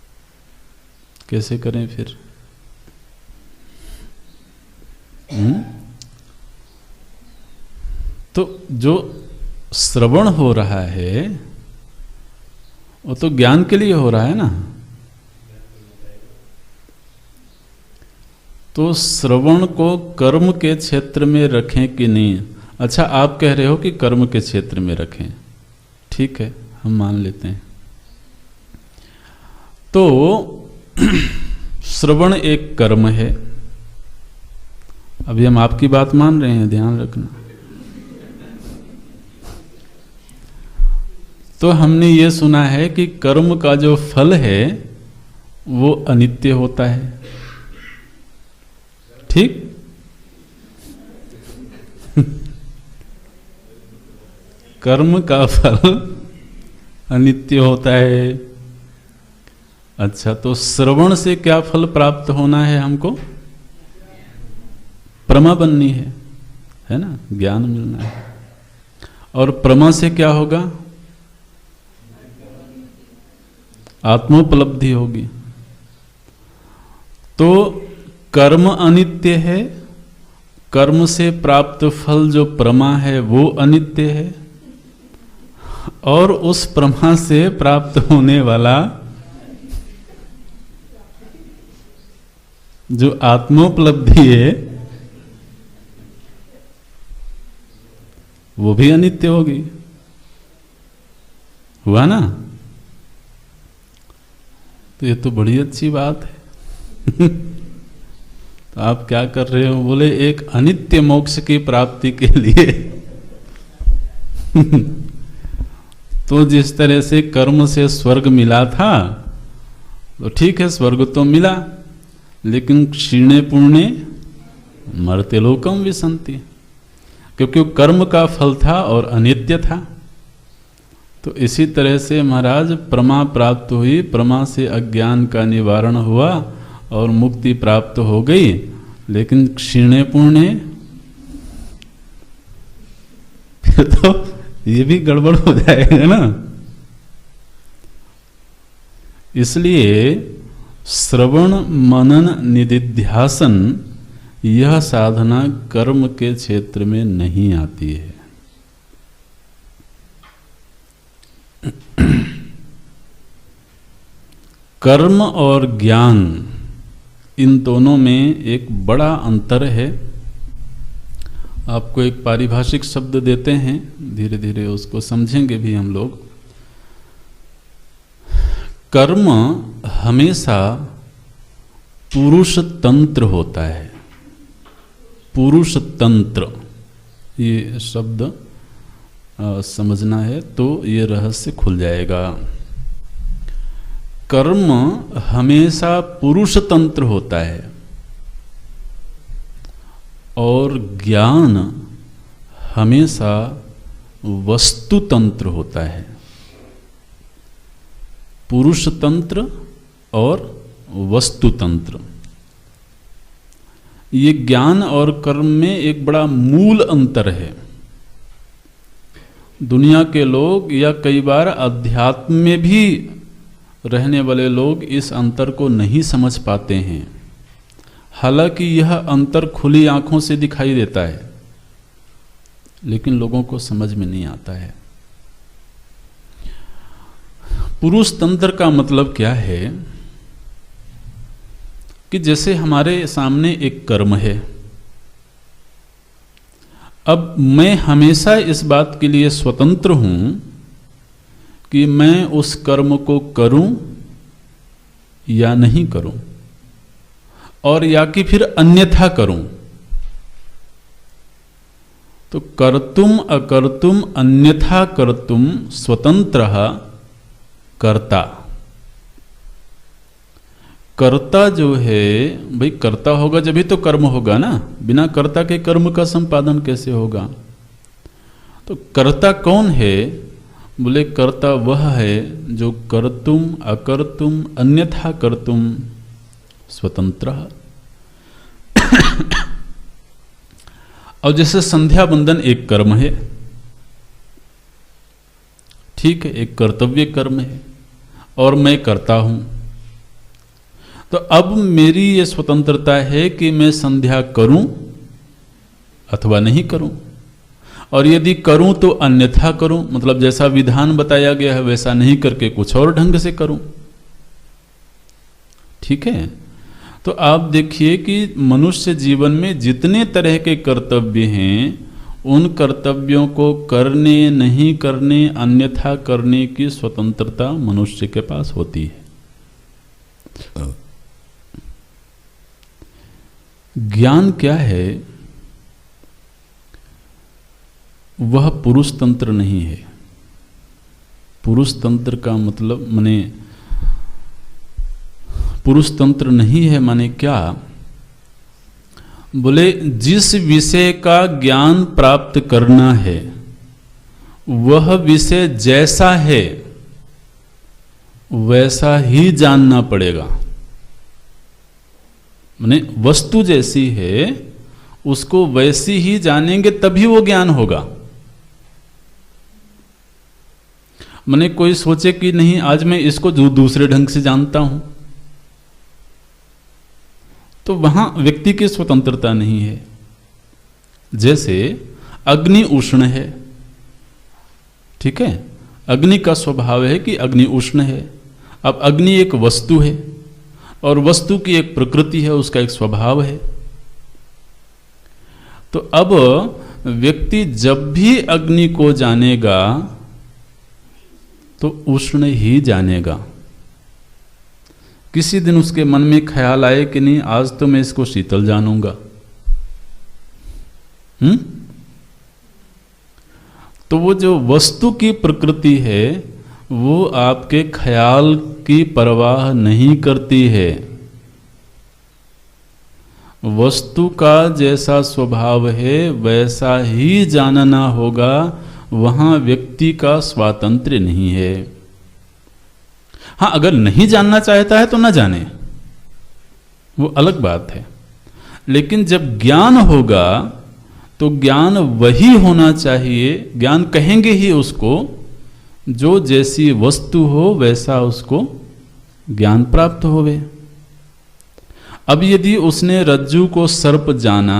कैसे करें फिर? तो जो श्रवण हो रहा है वो तो ज्ञान के लिए हो रहा है ना। तो श्रवण को कर्म के क्षेत्र में रखें कि नहीं? अच्छा, आप कह रहे हो कि कर्म के क्षेत्र में रखें, ठीक है, हम मान लेते हैं। तो श्रवण एक कर्म है। अभी हम आपकी बात मान रहे हैं, ध्यान रखना। तो हमने ये सुना है कि कर्म का जो फल है वो अनित्य होता है, ठीक? कर्म का फल अनित्य होता है। अच्छा, तो श्रवण से क्या फल प्राप्त होना है हमको? प्रमा बननी है ना, ज्ञान मिलना है। और प्रमा से क्या होगा? आत्मोपलब्धि होगी। तो कर्म अनित्य है, कर्म से प्राप्त फल जो प्रमा है वो अनित्य है, और उस प्रमा से प्राप्त होने वाला जो आत्मोपलब्धि है वो भी अनित्य होगी। हुआ ना? तो ये तो बड़ी अच्छी बात है। तो आप क्या कर रहे हो? बोले एक अनित्य मोक्ष की प्राप्ति के लिए तो जिस तरह से कर्म से स्वर्ग मिला था तो ठीक है, स्वर्ग तो मिला, लेकिन क्षीणे पुण्य मर्त्य लोकम विसंति, क्योंकि कर्म का फल था और अनित्य था। तो इसी तरह से महाराज प्रमा प्राप्त हुई, प्रमा से अज्ञान का निवारण हुआ और मुक्ति प्राप्त हो गई, लेकिन क्षीणे पुण्य फिर तो ये भी गड़बड़ हो जाएगा ना। इसलिए श्रवण मनन निदिध्यासन यह साधना कर्म के क्षेत्र में नहीं आती है। कर्म और ज्ञान, इन दोनों में एक बड़ा अंतर है। आपको एक पारिभाषिक शब्द देते हैं, धीरे धीरे उसको समझेंगे भी हम लोग। कर्म हमेशा पुरुष तंत्र होता है। पुरुष तंत्र, ये शब्द समझना है तो ये रहस्य खुल जाएगा। कर्म हमेशा पुरुष तंत्र होता है और ज्ञान हमेशा वस्तु तंत्र होता है। पुरुष तंत्र और वस्तु तंत्र, ये ज्ञान और कर्म में एक बड़ा मूल अंतर है। दुनिया के लोग या कई बार अध्यात्म में भी रहने वाले लोग इस अंतर को नहीं समझ पाते हैं। हालांकि यह अंतर खुली आंखों से दिखाई देता है, लेकिन लोगों को समझ में नहीं आता है। पुरुष तंत्र का मतलब क्या है कि जैसे हमारे सामने एक कर्म है, अब मैं हमेशा इस बात के लिए स्वतंत्र हूं कि मैं उस कर्म को करूं या नहीं करूं, और या कि फिर अन्यथा करूं। तो कर्तुम अकर्तुम अन्यथा कर्तुम स्वतंत्रः कर्ता। कर्ता जो है भाई, कर्ता होगा जब तो कर्म होगा ना, बिना कर्ता के कर्म का संपादन कैसे होगा? तो कर्ता कौन है? बोले कर्ता वह है जो कर्तुम अकर्तुम अन्यथा कर्तुम स्वतंत्र। और जैसे संध्या बंदन एक कर्म है, ठीक है, एक कर्तव्य कर्म है, और मैं करता हूं। तो अब मेरी ये स्वतंत्रता है कि मैं संध्या करूं अथवा नहीं करूं, और यदि करूं तो अन्यथा करूं, मतलब जैसा विधान बताया गया है वैसा नहीं करके कुछ और ढंग से करूं। ठीक है, तो आप देखिए कि मनुष्य जीवन में जितने तरह के कर्तव्य हैं उन कर्तव्यों को करने नहीं करने अन्यथा करने की स्वतंत्रता मनुष्य के पास होती है। ज्ञान क्या है? वह पुरुष तंत्र नहीं है। पुरुष तंत्र का मतलब माने पुरुष तंत्र नहीं है माने क्या? बोले जिस विषय का ज्ञान प्राप्त करना है वह विषय जैसा है वैसा ही जानना पड़ेगा। माने वस्तु जैसी है उसको वैसी ही जानेंगे तभी वो ज्ञान होगा। माने कोई सोचे कि नहीं आज मैं इसको दूसरे ढंग से जानता हूं, तो वहां व्यक्ति की स्वतंत्रता नहीं है। जैसे अग्नि उष्ण है, ठीक है, अग्नि का स्वभाव है कि अग्नि उष्ण है। अब अग्नि एक वस्तु है और वस्तु की एक प्रकृति है, उसका एक स्वभाव है। तो अब व्यक्ति जब भी अग्नि को जानेगा तो उष्ण ही जानेगा। किसी दिन उसके मन में ख्याल आए कि नहीं आज तो मैं इसको शीतल जानूंगा, तो वो जो वस्तु की प्रकृति है वो आपके ख्याल की परवाह नहीं करती है। वस्तु का जैसा स्वभाव है वैसा ही जानना होगा, वहां व्यक्ति का स्वातंत्र्य नहीं है। हाँ, अगर नहीं जानना चाहता है तो ना जाने, वो अलग बात है। लेकिन जब ज्ञान होगा तो ज्ञान वही होना चाहिए, ज्ञान कहेंगे ही उसको जो जैसी वस्तु हो वैसा उसको ज्ञान प्राप्त होवे। अब यदि उसने रज्जु को सर्प जाना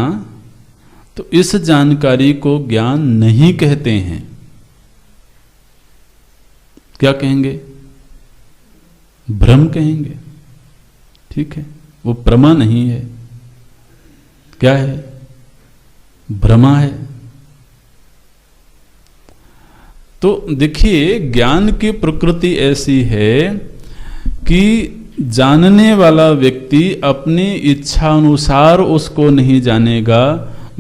तो इस जानकारी को ज्ञान नहीं कहते हैं। क्या कहेंगे? भ्रम कहेंगे। ठीक है, वो प्रमा नहीं है, क्या है? भ्रमा है। तो देखिए ज्ञान की प्रकृति ऐसी है कि जानने वाला व्यक्ति अपनी इच्छा अनुसार उसको नहीं जानेगा,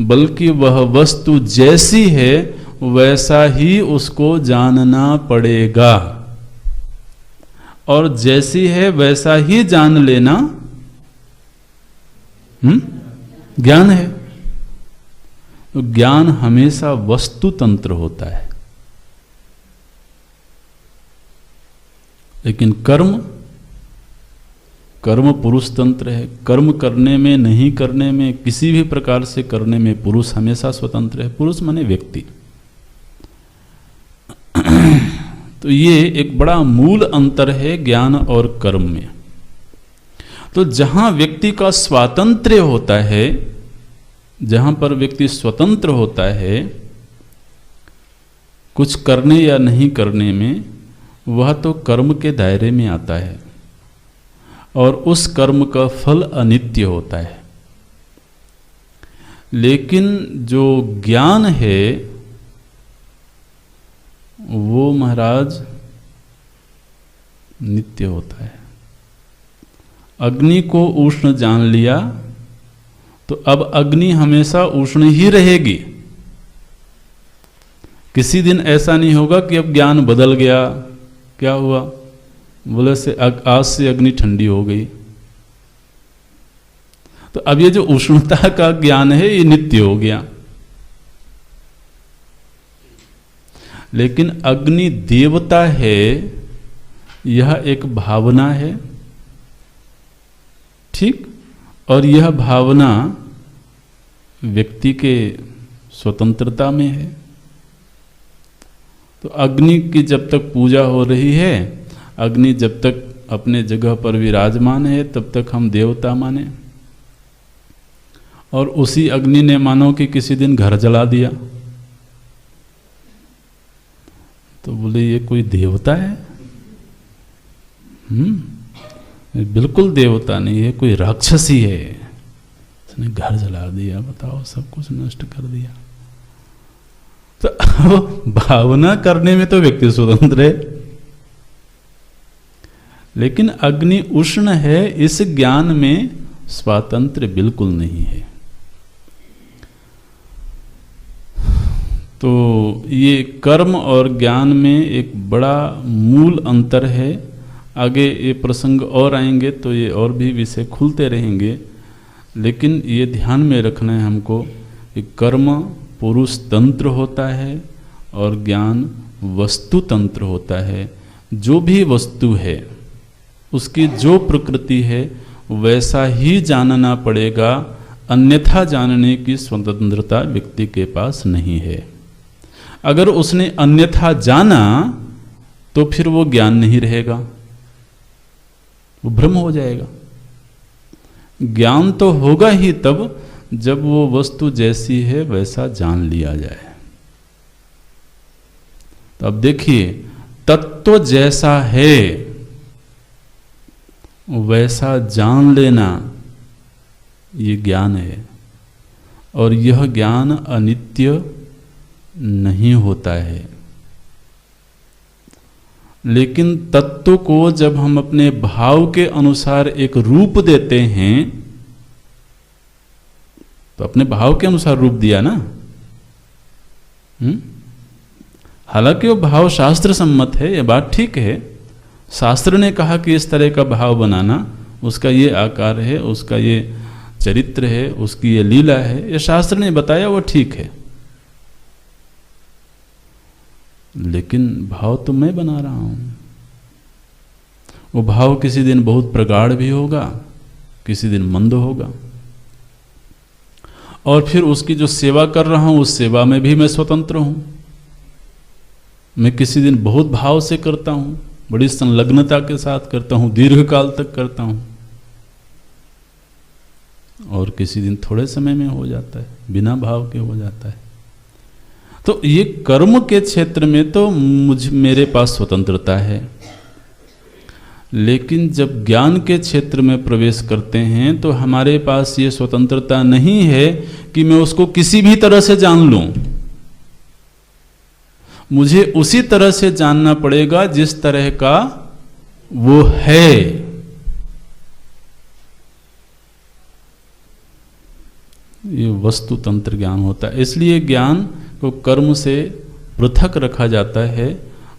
बल्कि वह वस्तु जैसी है वैसा ही उसको जानना पड़ेगा, और जैसी है वैसा ही जान लेना ज्ञान है। तो ज्ञान हमेशा वस्तु तंत्र होता है, लेकिन कर्म पुरुष तंत्र है। कर्म करने में नहीं करने में, किसी भी प्रकार से करने में पुरुष हमेशा स्वतंत्र है। पुरुष माने व्यक्ति। तो ये एक बड़ा मूल अंतर है ज्ञान और कर्म में। तो जहां व्यक्ति का स्वातंत्र्य होता है, जहां पर व्यक्ति स्वतंत्र होता है कुछ करने या नहीं करने में, वह तो कर्म के दायरे में आता है और उस कर्म का फल अनित्य होता है। लेकिन जो ज्ञान है वो महाराज नित्य होता है। अग्नि को उष्ण जान लिया तो अब अग्नि हमेशा उष्ण ही रहेगी। किसी दिन ऐसा नहीं होगा कि अब ज्ञान बदल गया, क्या हुआ, बोले से आज से अग्नि ठंडी हो गई। तो अब ये जो उष्णता का ज्ञान है ये नित्य हो गया। लेकिन अग्नि देवता है, यह एक भावना है, ठीक, और यह भावना व्यक्ति के स्वतंत्रता में है। तो अग्नि की जब तक पूजा हो रही है, अग्नि जब तक अपने जगह पर विराजमान है तब तक हम देवता माने, और उसी अग्नि ने मानो कि किसी दिन घर जला दिया तो बोले ये कोई देवता है? बिल्कुल देवता नहीं है, कोई राक्षस ही है। उसने घर जला दिया, बताओ, सब कुछ नष्ट कर दिया। तो भावना करने में तो व्यक्ति स्वतंत्र है, लेकिन अग्नि उष्ण है, इस ज्ञान में स्वातंत्र बिल्कुल नहीं है। तो ये कर्म और ज्ञान में एक बड़ा मूल अंतर है। आगे ये प्रसंग और आएंगे तो ये और भी विषय खुलते रहेंगे, लेकिन ये ध्यान में रखना है हमको कि कर्म पुरुष तंत्र होता है और ज्ञान वस्तु तंत्र होता है। जो भी वस्तु है उसकी जो प्रकृति है वैसा ही जानना पड़ेगा, अन्यथा जानने की स्वतंत्रता व्यक्ति के पास नहीं है। अगर उसने अन्यथा जाना तो फिर वो ज्ञान नहीं रहेगा, वो भ्रम हो जाएगा। ज्ञान तो होगा ही तब जब वो वस्तु जैसी है वैसा जान लिया जाए। तो अब देखिए, तत्व जैसा है वैसा जान लेना ये ज्ञान है, और यह ज्ञान अनित्य नहीं होता है। लेकिन तत्व को जब हम अपने भाव के अनुसार एक रूप देते हैं, तो अपने भाव के अनुसार रूप दिया ना। हालांकि वो भाव शास्त्र सम्मत है, ये बात ठीक है। शास्त्र ने कहा कि इस तरह का भाव बनाना, उसका ये आकार है, उसका ये चरित्र है, उसकी ये लीला है, ये शास्त्र ने बताया, वो ठीक है। लेकिन भाव तो मैं बना रहा हूं। वो भाव किसी दिन बहुत प्रगाढ़ भी होगा, किसी दिन मंद होगा, और फिर उसकी जो सेवा कर रहा हूं उस सेवा में भी मैं स्वतंत्र हूं। मैं किसी दिन बहुत भाव से करता हूं, बड़ी संलग्नता के साथ करता हूं, दीर्घ काल तक करता हूं, और किसी दिन थोड़े समय में हो जाता है, बिना भाव के हो जाता है। तो ये कर्म के क्षेत्र में तो मेरे पास स्वतंत्रता है, लेकिन जब ज्ञान के क्षेत्र में प्रवेश करते हैं तो हमारे पास ये स्वतंत्रता नहीं है कि मैं उसको किसी भी तरह से जान लूं। मुझे उसी तरह से जानना पड़ेगा जिस तरह का वो है। ये वस्तु तंत्र ज्ञान होता है। इसलिए ज्ञान को कर्म से पृथक रखा जाता है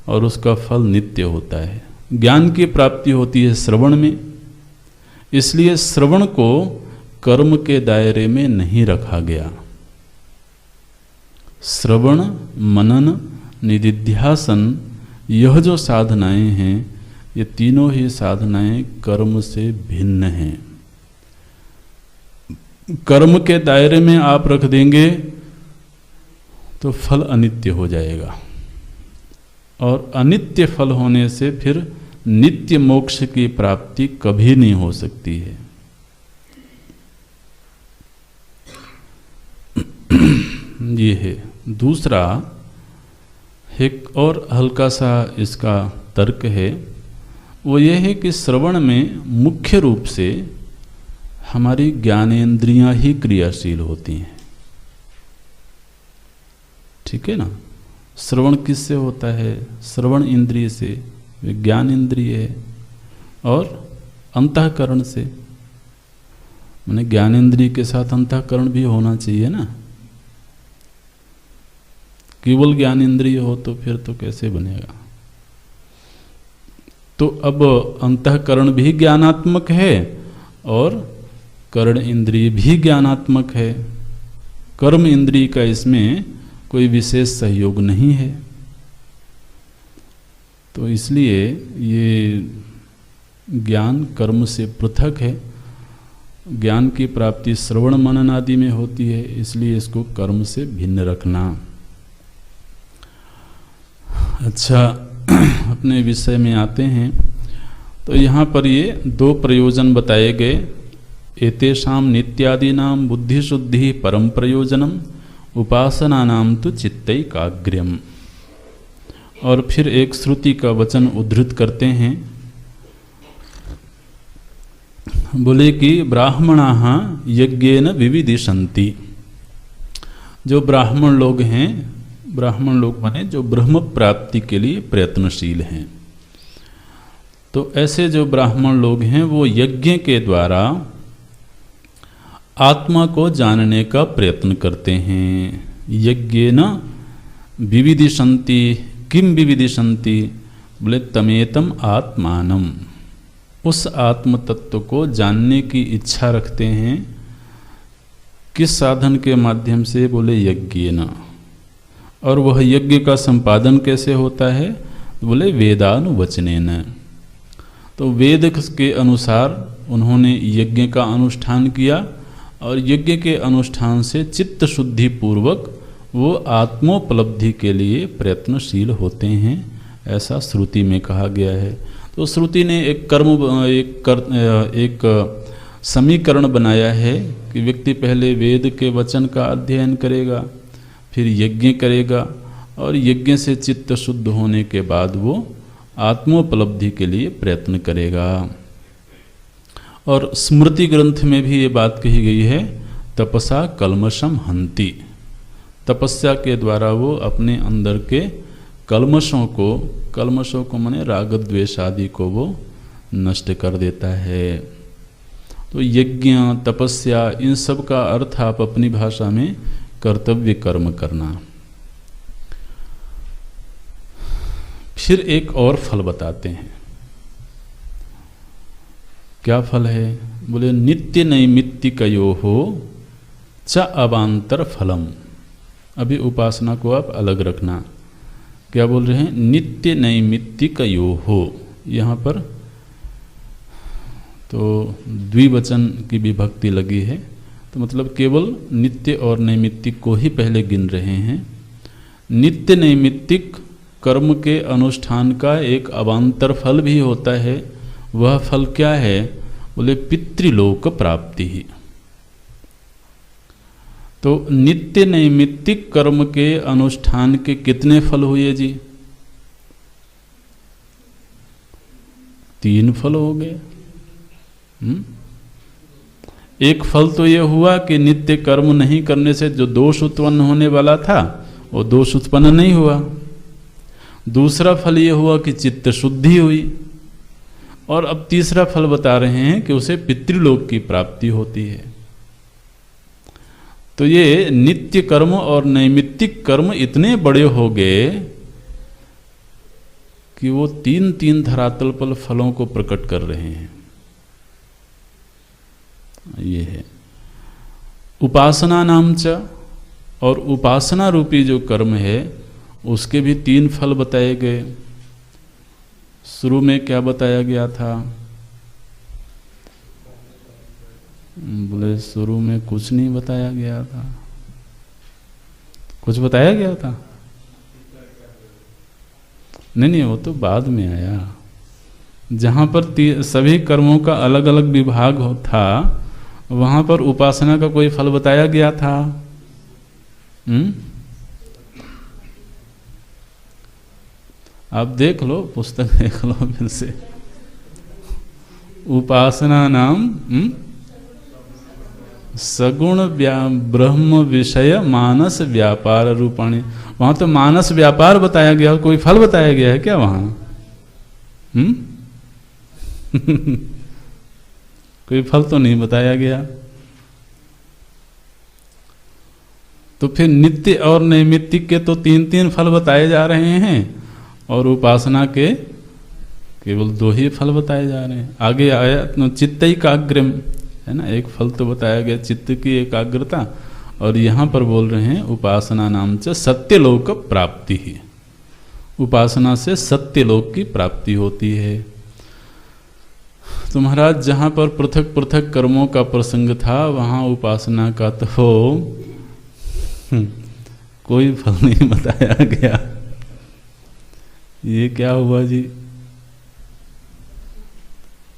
और उसका फल नित्य होता है। ज्ञान की प्राप्ति होती है श्रवण में, इसलिए श्रवण को कर्म के दायरे में नहीं रखा गया। श्रवण, मनन, निदिध्यासन, यह जो साधनाएं हैं, ये तीनों ही साधनाएं कर्म से भिन्न हैं। कर्म के दायरे में आप रख देंगे तो फल अनित्य हो जाएगा, और अनित्य फल होने से फिर नित्य मोक्ष की प्राप्ति कभी नहीं हो सकती है। ये है। दूसरा एक और हल्का सा इसका तर्क है, वो ये है कि श्रवण में मुख्य रूप से हमारी ज्ञानेंद्रियां ही क्रियाशील होती हैं। ठीक है ना। श्रवण किससे होता है? श्रवण इंद्रिय से, ज्ञान इंद्रिय है, और अंतःकरण से। माने ज्ञान इंद्रिय के साथ अंतःकरण भी होना चाहिए ना। केवल ज्ञान इंद्रिय हो तो फिर तो कैसे बनेगा। तो अब अंतःकरण भी ज्ञानात्मक है और कर्ण इंद्रिय भी ज्ञानात्मक है। कर्म इंद्रिय का इसमें कोई विशेष सहयोग नहीं है। तो इसलिए ये ज्ञान कर्म से पृथक है। ज्ञान की प्राप्ति श्रवण मनन आदि में होती है, इसलिए इसको कर्म से भिन्न रखना। अच्छा, अपने विषय में आते हैं। तो यहाँ पर ये दो प्रयोजन बताए गए। एतेषाम नित्यादीनाम बुद्धि शुद्धि परम प्रयोजनम उपासनानाम तो चित्तैकाग्र्यम। और फिर एक श्रुति का वचन उद्धृत करते हैं, बोले कि ब्राह्मणाः यज्ञेन विविदिशन्ति। जो ब्राह्मण लोग हैं, ब्राह्मण लोग माने जो ब्रह्म प्राप्ति के लिए प्रयत्नशील हैं, तो ऐसे जो ब्राह्मण लोग हैं वो यज्ञ के द्वारा आत्मा को जानने का प्रयत्न करते हैं। यज्ञेन विविदिशन्ति, किम विविदिशन्ति, बोले तमेतम आत्मानम, उस आत्म तत्व को जानने की इच्छा रखते हैं। किस साधन के माध्यम से, बोले यज्ञेन। और वह यज्ञ का संपादन कैसे होता है, बोले वेदानुवचनेन। तो वेद के अनुसार उन्होंने यज्ञ का अनुष्ठान किया और यज्ञ के अनुष्ठान से चित्त शुद्धि पूर्वक वो आत्मोपलब्धि के लिए प्रयत्नशील होते हैं, ऐसा श्रुति में कहा गया है। तो श्रुति ने एक समीकरण बनाया है कि व्यक्ति पहले वेद के वचन का अध्ययन करेगा, फिर यज्ञ करेगा, और यज्ञ से चित्त शुद्ध होने के बाद वो आत्मोपलब्धि के लिए प्रयत्न करेगा। और स्मृति ग्रंथ में भी ये बात कही गई है, तपसा कल्मषम हन्ति। तपस्या के द्वारा वो अपने अंदर के कल्मषों को माने राग द्वेष आदि को वो नष्ट कर देता है। तो यज्ञ तपस्या इन सब का अर्थ आप अपनी भाषा में कर्तव्य कर्म करना। फिर एक और फल बताते हैं। क्या फल है, बोले नित्य नैमित्तिकयोः च अवान्तर फलम। अभी उपासना को आप अलग रखना। क्या बोल रहे हैं, नित्य नैमित्तिकयोः। यहाँ पर तो द्विवचन की विभक्ति लगी है, तो मतलब केवल नित्य और नैमित्तिक को ही पहले गिन रहे हैं। नित्य नैमित्तिक कर्म के अनुष्ठान का एक अवान्तर फल भी होता है। वह फल क्या है, बोले पितृलोक प्राप्ति ही। तो नित्य नैमित्तिक कर्म के अनुष्ठान के कितने फल हुए जी, 3 फल हो गए। एक फल तो यह हुआ कि नित्य कर्म नहीं करने से जो दोष उत्पन्न होने वाला था वो दोष उत्पन्न नहीं हुआ। दूसरा फल यह हुआ कि चित्त शुद्धि हुई। और अब तीसरा फल बता रहे हैं कि उसे पितृलोक की प्राप्ति होती है। तो ये नित्य कर्म और नैमित्तिक कर्म इतने बड़े हो गए कि वो 3 धरातल पर फलों को प्रकट कर रहे हैं। ये है उपासना नाम च। और उपासना रूपी जो कर्म है उसके भी 3 फल बताए गए। शुरू में क्या बताया गया था, बोले शुरू में कुछ नहीं बताया गया था। कुछ बताया गया था? नहीं, वो तो बाद में आया। जहाँ पर सभी कर्मों का अलग अलग विभाग था, वहाँ पर उपासना का कोई फल बताया गया था? आप देख लो, पुस्तक देख लो फिर से। उपासना नाम सगुण ब्रह्म विषय मानस व्यापार रूपाणी। वहां तो मानस व्यापार बताया गया, कोई फल बताया गया है क्या वहां? कोई फल तो नहीं बताया गया। तो फिर नित्य और नैमित्तिक के तो 3 फल बताए जा रहे हैं और उपासना के केवल 2 ही फल बताए जा रहे हैं। आगे आया तो चित्तैकाग्र्यम है ना, एक फल तो बताया गया चित्त की एकाग्रता। और यहाँ पर बोल रहे हैं उपासना नाम च सत्यलोक प्राप्ति ही। उपासना से सत्यलोक की प्राप्ति होती है। तो महाराज जहाँ पर पृथक पृथक कर्मों का प्रसंग था, वहाँ उपासना का तो कोई फल नहीं बताया गया। ये क्या हुआ जी?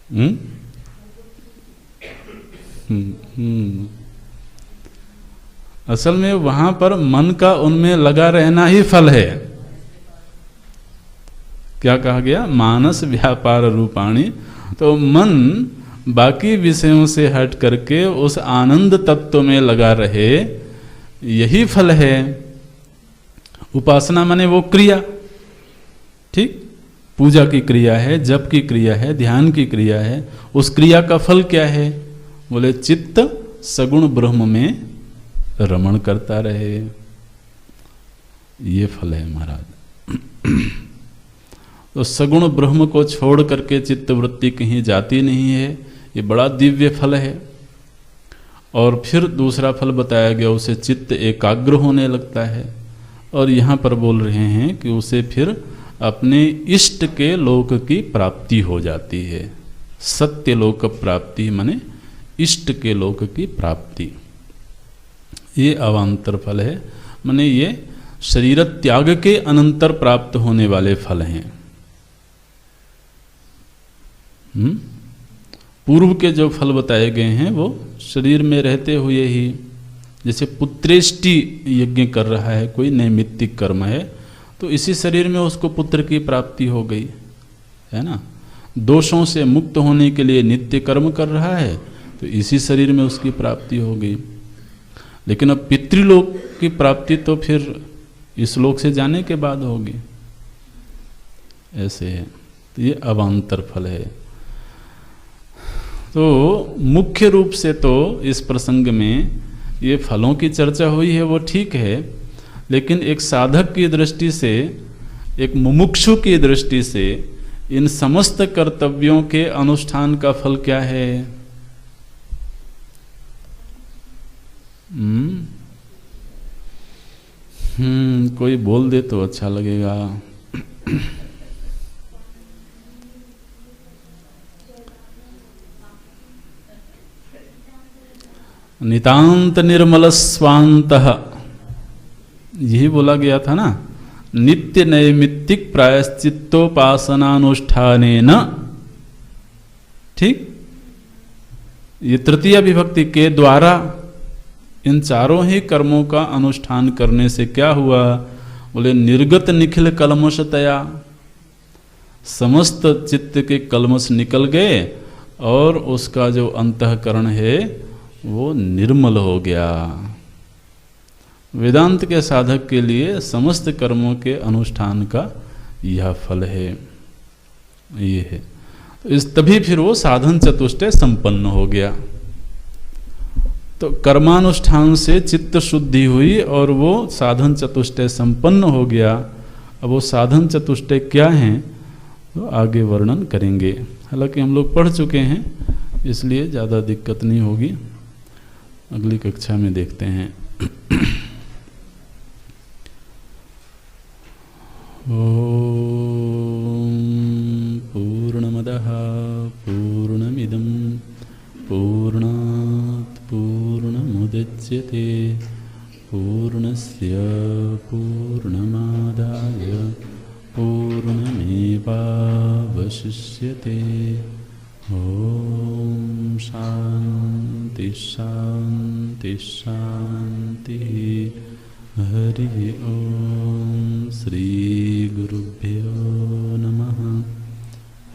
हम्म? हम्म। असल में वहां पर मन का उनमें लगा रहना ही फल है। क्या कहा गया? मानस व्यापार रूपाणी। तो मन बाकी विषयों से हट करके उस आनंद तत्व में लगा रहे, यही फल है। उपासना माने वो क्रिया, ठीक? पूजा की क्रिया है, जप की क्रिया है, ध्यान की क्रिया है। उस क्रिया का फल क्या है? बोले चित्त सगुण ब्रह्म में रमण करता रहे, ये फल है महाराज। तो सगुण ब्रह्म को छोड़ करके चित्त वृत्ति कहीं जाती नहीं है, ये बड़ा दिव्य फल है। और फिर दूसरा फल बताया गया, उसे चित्त एकाग्र होने लगता है। और यहाँ पर बोल रहे हैं कि उसे फिर अपने इष्ट के लोक की प्राप्ति हो जाती है। सत्य लोक प्राप्ति माने इष्ट के लोक की प्राप्ति, ये अवान्तर फल है। माने ये शरीर त्याग के अनंतर प्राप्त होने वाले फल हैं। पूर्व के जो फल बताए गए हैं वो शरीर में रहते हुए ही, जैसे पुत्रेष्टि यज्ञ कर रहा है कोई, नैमित्तिक कर्म है, तो इसी शरीर में उसको पुत्र की प्राप्ति हो गई है ना। दोषों से मुक्त होने के लिए नित्य कर्म कर रहा है, तो इसी शरीर में उसकी प्राप्ति हो गई। लेकिन अब पितृलोक की प्राप्ति तो फिर इस लोक से जाने के बाद होगी, ऐसे है। तो ये अवान्तर फल है। तो मुख्य रूप से तो इस प्रसंग में ये फलों की चर्चा हुई है, वो ठीक है। लेकिन एक साधक की दृष्टि से, एक मुमुक्षु की दृष्टि से, इन समस्त कर्तव्यों के अनुष्ठान का फल क्या है? कोई बोल दे तो अच्छा लगेगा। नितांत निर्मल स्वांतः, यही बोला गया था ना। नित्य नैमित्तिक प्रायश्चित्तोपासनानुष्ठानेन, ठीक? ये तृतीय विभक्ति के द्वारा इन चारों ही कर्मों का अनुष्ठान करने से क्या हुआ? बोले निर्गत निखिल कलमशतया, समस्त चित्त के कलमश निकल गए और उसका जो अंतःकरण है वो निर्मल हो गया। वेदांत के साधक के लिए समस्त कर्मों के अनुष्ठान का यह फल है, ये है। तो इस तभी फिर वो साधन चतुष्टय संपन्न हो गया। तो कर्मानुष्ठान से चित्त शुद्धि हुई और वो साधन चतुष्टय संपन्न हो गया। अब वो साधन चतुष्टय क्या हैं तो आगे वर्णन करेंगे। हालांकि हम लोग पढ़ चुके हैं, इसलिए ज़्यादा दिक्कत नहीं होगी, अगली कक्षा में देखते हैं। ओम पूर्णमदः पूर्णमिदं पूर्णात् पूर्णमुदच्यते पूर्णस्य पूर्णमादाय पूर्णमेवावशिष्यते। ओम शांति शांति शांति। हरि ओम। श्री गुरुभ्यो नमः।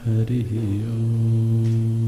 हरि ओम।